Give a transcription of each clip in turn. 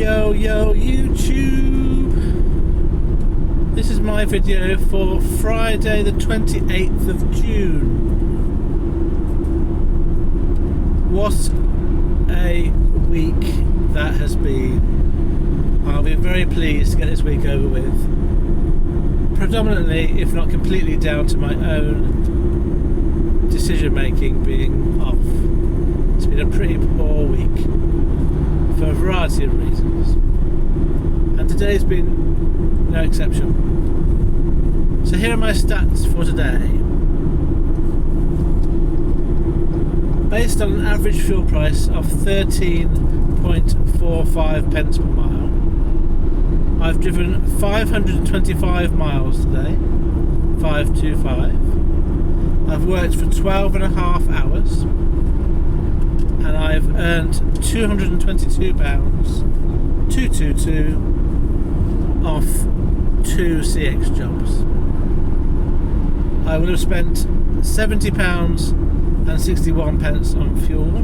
Yo YouTube! This is my video for Friday the 28th of June. What a week that has been. I'll be very pleased to get this week over with. Predominantly, if not completely, down to my own decision making being off. It's been a pretty poor week for a variety of reasons, and today's been no exception. So here are my stats for today. Based on an average fuel price of 13.45 pence per mile, I've driven 525 miles today, 525. I've worked for 12 and a half hours, and I've earned £222, 222, off 2 CX jobs. I would have spent £70 and 61 pence on fuel,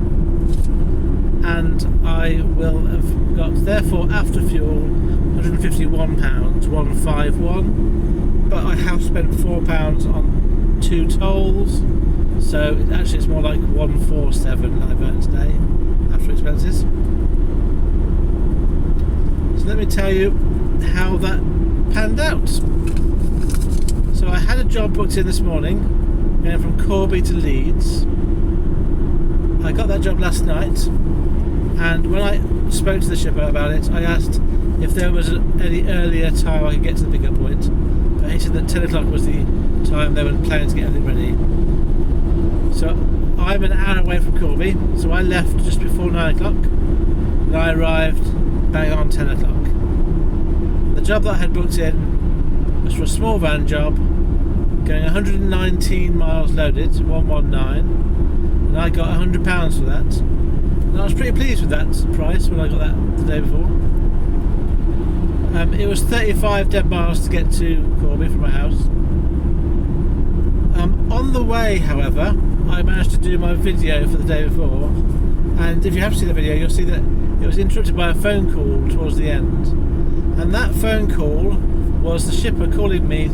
and I will have got, therefore, after fuel, £151, 151, but I have spent £4 on 2 tolls. So actually it's more like 147 I've earned today after expenses. So let me tell you how that panned out. So I had a job booked in this morning going from Corby to Leeds. I got that job last night, and when I spoke to the shipper about it, I asked if there was any earlier time I could get to the pickup point, but he said that 10 o'clock was the time they were planning to get everything ready. So I'm an hour away from Corby, so I left just before 9 o'clock and I arrived bang on 10 o'clock. The job that I had booked in was for a small van job going 119 miles loaded, 119, and I got £100 for that. And I was pretty pleased with that price when I got that the day before. It was 35 dead miles to get to Corby from my house. On the way, however, I managed to do my video for the day before, and if you have seen the video, you'll see that it was interrupted by a phone call towards the end, and that phone call was the shipper calling me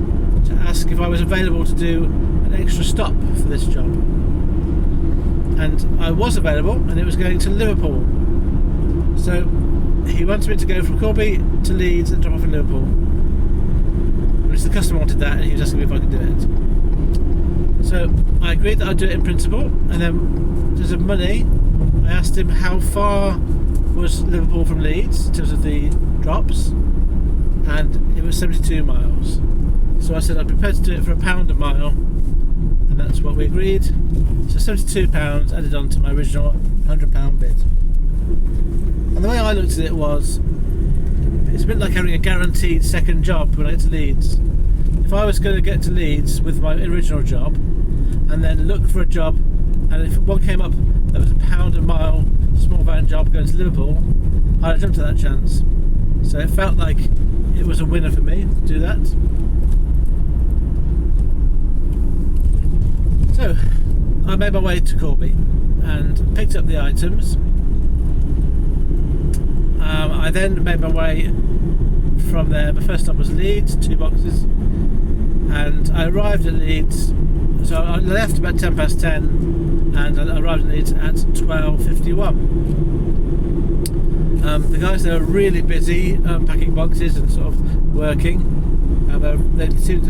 to ask if I was available to do an extra stop for this job, and I was available, and it was going to Liverpool. So he wanted me to go from Corby to Leeds and drop off in Liverpool, which the customer wanted that, and he was asking me if I could do it. So I agreed that I'd do it in principle, and then because of money, I asked him how far was Liverpool from Leeds in terms of the drops, and it was 72 miles. So I said I'd be prepared to do it for £1 a mile, and that's what we agreed. So £72 added on to my original £100 bid. And the way I looked at it was, it's a bit like having a guaranteed second job when I get to Leeds. If I was going to get to Leeds with my original job and then look for a job, and if one came up that was £1 a mile small van job going to Liverpool, I'd jump to that chance. So it felt like it was a winner for me to do that. So I made my way to Corby and picked up the items. I then made my way from there. My first stop was Leeds, 2 boxes, and I arrived at Leeds. So I left about 10:10 and I arrived at Leeds at 12:51. The guys there were really busy packing boxes and sort of working. They seemed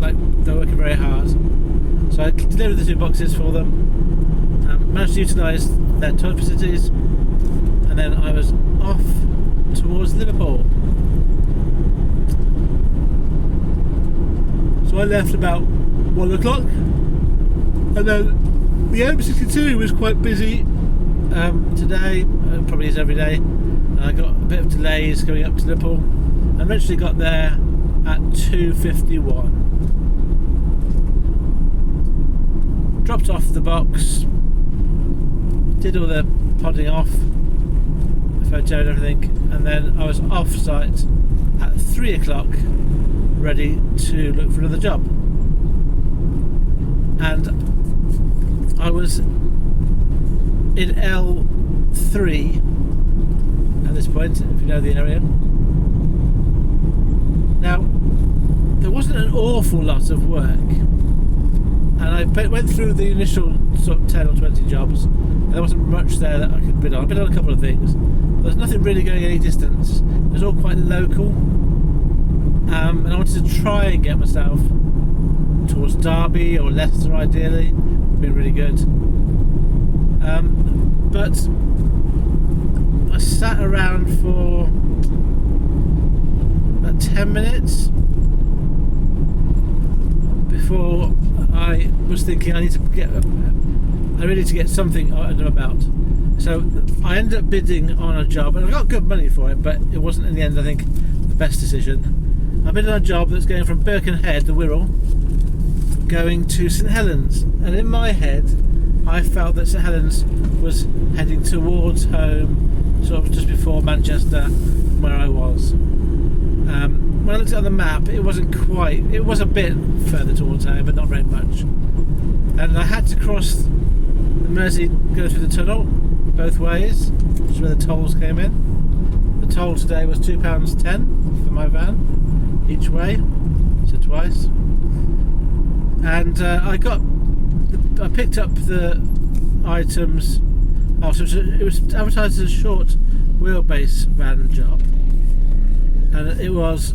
like they were working very hard. So I delivered the 2 boxes for them, managed to utilise their toilet facilities, and then I was off towards Liverpool. So I left about 1 o'clock, and then the M62 was quite busy today, probably is every day, and I got a bit of delays going up to Liverpool, and eventually got there at 2:51. Dropped off the box, did all the podding off, photo and everything, and then I was off site at 3 o'clock, ready to look for another job. And I was in L3 at this point, if you know the area. Now, there wasn't an awful lot of work, and I went through the initial sort of 10 or 20 jobs, and there wasn't much there that I could bid on. I bid on a couple of things. There's nothing really going any distance. It was all quite local, and I wanted to try and get myself towards Derby or Leicester ideally. Would be really good. But I sat around for about 10 minutes before I was thinking I really need to get something I know about. So I ended up bidding on a job, and I got good money for it, but it wasn't in the end, I think, the best decision. I bid on a job that's going from Birkenhead, the Wirral, going to St Helens, and in my head I felt that St Helens was heading towards home, sort of just before Manchester, where I was. When I looked at the map, it wasn't quite. It was a bit further towards home, but not very much. And I had to cross the Mersey, go through the tunnel both ways, which is where the tolls came in. The toll today was £2.10 for my van each way, so twice. And I picked up the items. Oh, so it was advertised as a short wheelbase van job, and it was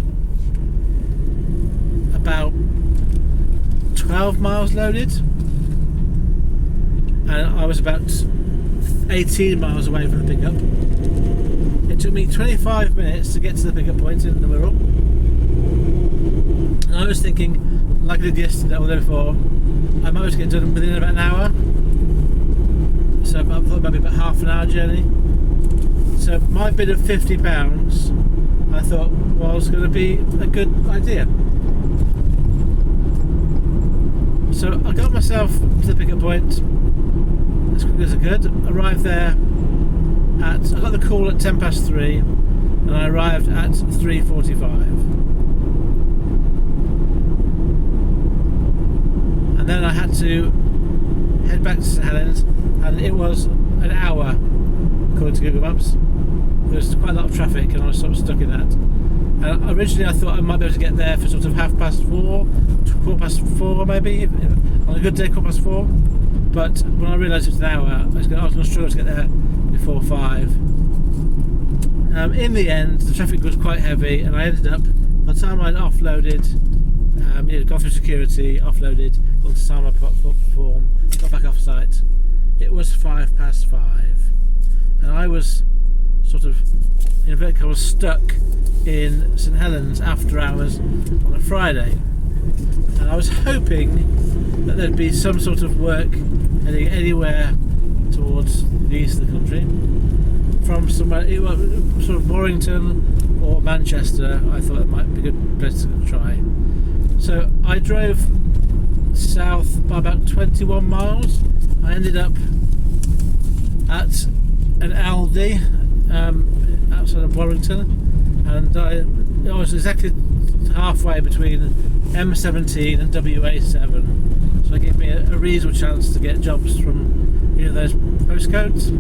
about 12 miles loaded, and I was about 18 miles away from the pickup. It took me 25 minutes to get to the pickup point in the Wirral, and I was thinking, like I did yesterday or the day before, I might have to get done within about an hour. So I thought maybe about half an hour journey. So my bid of £50 I thought was going to be a good idea. So I got myself to the pickup point as quickly as I could. Arrived there I got the call at 3:10 and I arrived at 3:45. And then I had to head back to St Helens, and it was an hour according to Google Maps. There was quite a lot of traffic and I was sort of stuck in that. And originally I thought I might be able to get there for sort of 4:30, 4:15 maybe, on a good day 4:15. But when I realised it was an hour, I was going to struggle to get there before 5. In the end, the traffic was quite heavy, and I ended up, by the time I'd offloaded, gone through security, offloaded, gone to sign my form, got back off site, it was 5:05, and I was sort of, in inverted commas, stuck in St Helens after hours on a Friday, and I was hoping that there'd be some sort of work heading anywhere towards the east of the country, from somewhere, sort of Warrington or Manchester. I thought it might be a good place to try. So I drove south by about 21 miles. I ended up at an Aldi outside of Warrington, and I was exactly halfway between M17 and WA7, so it gave me a reasonable chance to get jobs from either of those postcodes.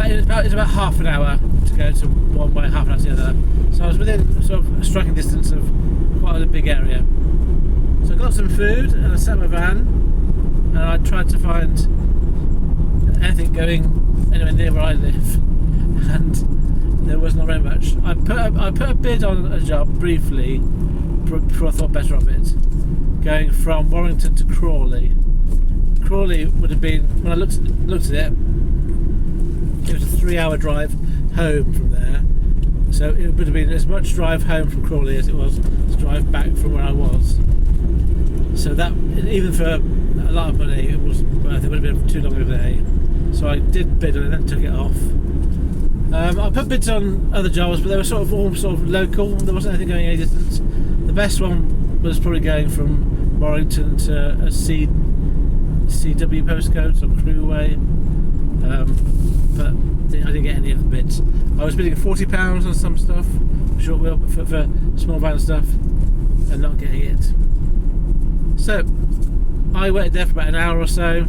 It's about half an hour to go to one way, half an hour to the other. So I was within sort of a striking distance of quite a big area. So I got some food and I sat in my van and I tried to find anything going anywhere near where I live, and there was not very much. I put a bid on a job briefly before I thought better of it, going from Warrington to Crawley. Crawley would have been, when I looked at it, it was a 3-hour drive home from there. So it would have been as much drive home from Crawley as it was to drive back from where I was. So that, even for a lot of money, it was worth it. It would have been too long of a day. So I did bid and then took it off. I put bids on other jobs, but they were all sort of local. There wasn't anything going any distance. The best one was probably going from Warrington to a CW postcode, so Crewe Way. But I didn't get any of the bids. I was bidding £40 on some stuff, short wheel, for small van stuff, and not getting it. So I waited there for about an hour or so,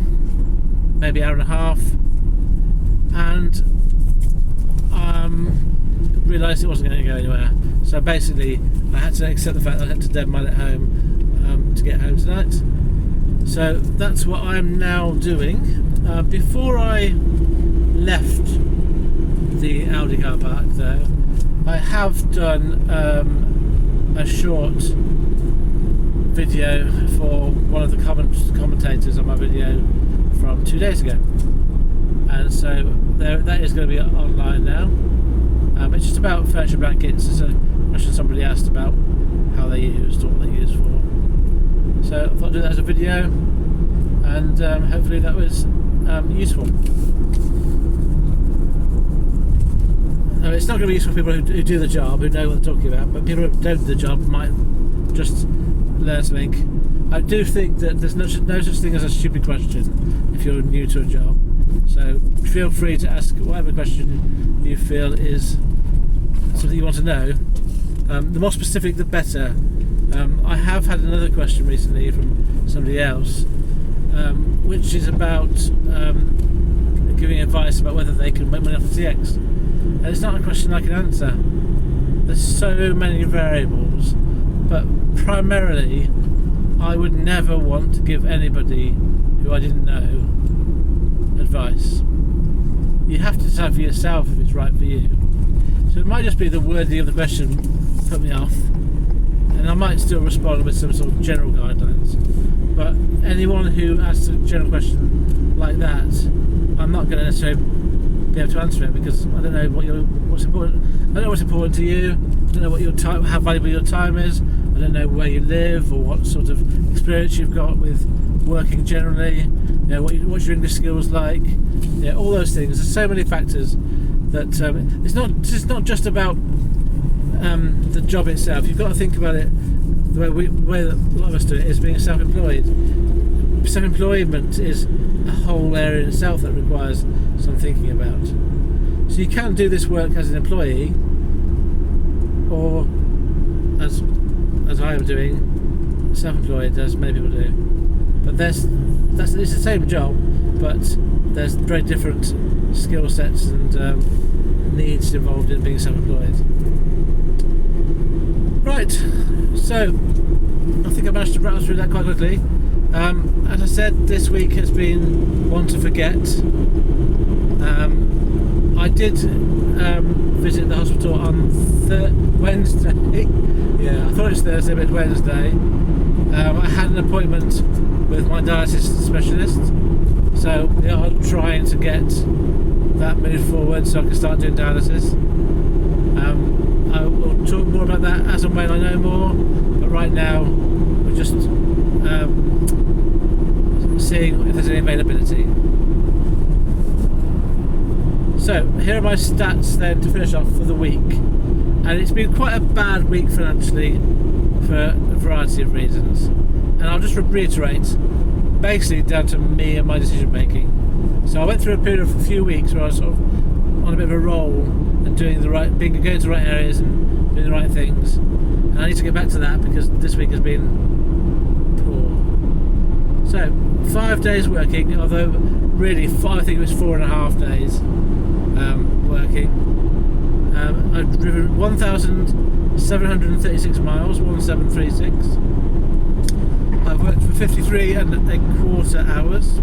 maybe hour and a half, and realised it wasn't going to go anywhere. So basically, I had to accept the fact that I had to dead mile at home to get home tonight. So that's what I'm now doing. Before I left the Audi car park, though, I have done a short video for one of the commentators on my video from 2 days ago, and so that is going to be online now. It's just about furniture blankets. It's a question somebody asked about how they used or what they used for. So I thought I'd do that as a video, and hopefully that was useful. It's not going to be useful for people who do the job, who know what they're talking about, but people who don't do the job might just learn something. I do think that there's no such thing as a stupid question if you're new to a job. So feel free to ask whatever question you feel is something you want to know. The more specific, the better. I have had another question recently from somebody else, which is about giving advice about whether they can make money off the TX. And it's not a question I can answer. There's so many variables, but primarily I would never want to give anybody who I didn't know advice. You have to decide for yourself if it's right for you. So it might just be the wording of the question put me off, and I might still respond with some sort of general guidelines. But anyone who asks a general question like that, I'm not going to necessarily be able to answer it, because I don't know what's important. I don't know what's important to you. I don't know what your time, how valuable your time is. I don't know where you live or what sort of experience you've got with working generally. You know, what's your English skills like? Yeah, all those things. There's so many factors that it's not just about the job itself. You've got to think about it the way that a lot of us do it is being self-employed. Self-employment is a whole area in itself that requires some thinking about. So you can do this work as an employee, or as I am doing, self-employed, as many people do. But it's the same job, but there's very different skill sets and needs involved in being self-employed. Right, so I think I managed to rattle through that quite quickly. As I said, this week has been one to forget. I did visit the hospital on Wednesday. Yeah, I thought it was Thursday, but it's Wednesday. I had an appointment with my dialysis specialist, so we are trying to get that moved forward so I can start doing dialysis. I will talk more about that as and when I know more, but right now we're just seeing if there's any availability. So here are my stats then to finish off for the week, and it's been quite a bad week financially for a variety of reasons, and I'll just reiterate, basically down to me and my decision making. So I went through a period of a few weeks where I was sort of on a bit of a roll and going to the right areas and doing the right things, and I need to get back to that because this week has been poor. So 5 days working, although really I think it was 4.5 days working. I've driven 1,736 miles, 1736. I've worked for 53.25 hours.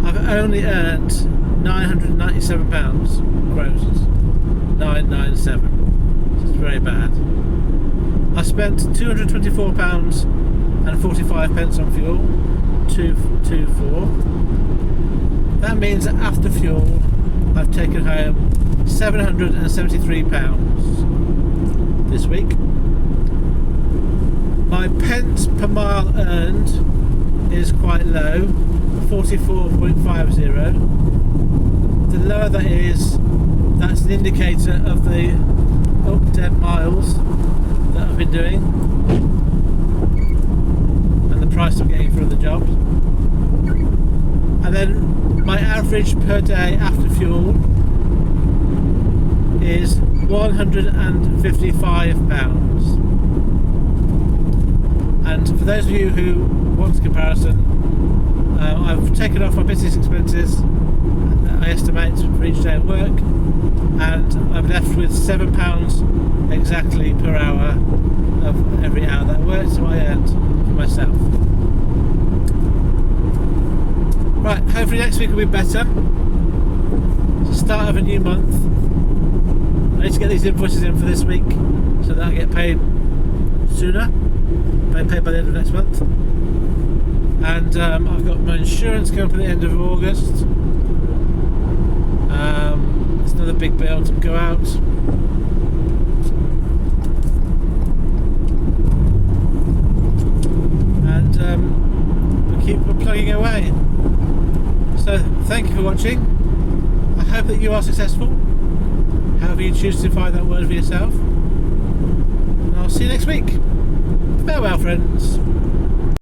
I've only earned £997 gross. 997. This is very bad. I spent £224 and 45 pence on fuel. 224. That means that after fuel, I've taken home £773 this week. My pence per mile earned is quite low, 44.50. The lower that is, that's an indicator of the dead miles that I've been doing and the price I'm getting for the jobs. And then my average per day after fuel is £155. And for those of you who want a comparison, I've taken off my business expenses, I estimate, for each day at work, and I'm left with £7 exactly per hour of every hour that I worked, so I earned for myself. Right, hopefully next week will be better. It's the start of a new month. I need to get these invoices in for this week so that I get paid sooner, paid by the end of next month. And I've got my insurance coming up at the end of August. It's another big bill to go out. And we're plugging away. So thank you for watching. I hope that you are successful, however you choose to define that word for yourself. And I'll see you next week. Farewell, friends.